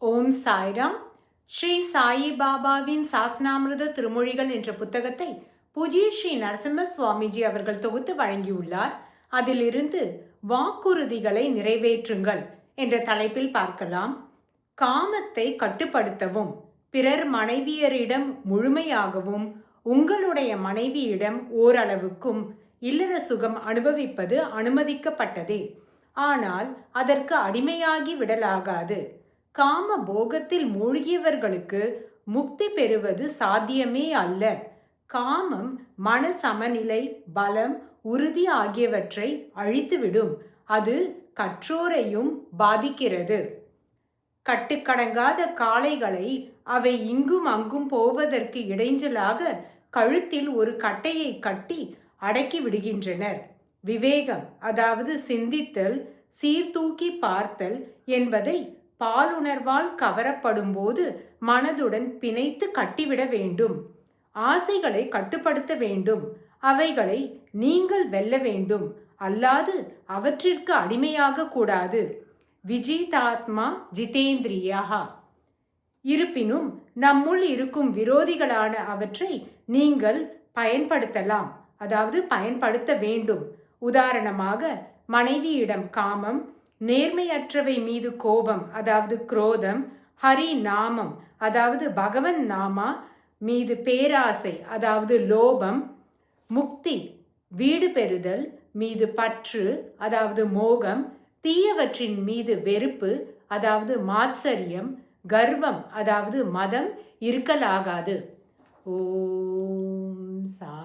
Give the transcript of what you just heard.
ஓம் சாய்ராம். ஸ்ரீ சாயி பாபாவின் சாஸ்னாமிருத திருமொழிகள் என்ற புத்தகத்தை பூஜ்ய ஸ்ரீ நரசிம்ம சுவாமிஜி அவர்கள் தொகுத்து வழங்கியுள்ளார். அதிலிருந்து வாக்குறுதிகளை நிறைவேற்றுங்கள் என்ற தலைப்பில் பார்க்கலாம். காமத்தை கட்டுப்படுத்தவும், பிறர் மனைவியரிடம் முழுமையாகவும், உங்களுடைய மனைவியிடம் ஓரளவுக்கும் இல்லற சுகம் அனுபவிப்பது அனுமதிக்கப்பட்டதே. ஆனால் அதற்கு அடிமையாகி விடலாகாது. காம போகத்தில் மூழ்கியவர்களுக்கு முக்தி பெறுவது சாத்தியமே அல்ல. காமம் மன சமநிலை, பலம், உறுதி ஆகியவற்றை அழித்துவிடும். அது கற்றோரையும் பாதிக்கிறது. கட்டுக்கடங்காத காளைகளை அவை இங்கும் அங்கும் போவதற்கு இடைஞ்சலாக கழுத்தில் ஒரு கட்டையை கட்டி அடக்கி விடுகின்றனர். விவேகம், அதாவது சிந்தித்தல், சீர்தூக்கி பார்த்தல் என்பதை பாலுணர்வால் கவரப்படும் போது மனதுடன் பிணைத்து கட்டிவிட வேண்டும். ஆசைகளை கட்டுப்படுத்த வேண்டும். அவைகளை நீங்கள் வெல்ல வேண்டும். அல்லாது அவற்றிற்கு அடிமையாக கூடாது. விஜிதாத்மா ஜிதேந்திரியா. இருப்பினும் நம்முள் இருக்கும் விரோதிகளான அவற்றை நீங்கள் பயன்படுத்தலாம், அதாவது பயன்படுத்த வேண்டும். உதாரணமாக, மனைவியிடம் காமம், நேர்மையற்றவை மீது கோபம், அதாவது குரோதம், ஹரி நாமம், அதாவது பகவன் நாமா மீது பேராசை, அதாவது லோபம், முக்தி, வீடு பெறுதல் மீது பற்று, அதாவது மோகம், தீயவற்றின் மீது வெறுப்பு, அதாவது மாத்சரியம், கர்வம், அதாவது மதம் இருக்கலாகாது. ஓம் சா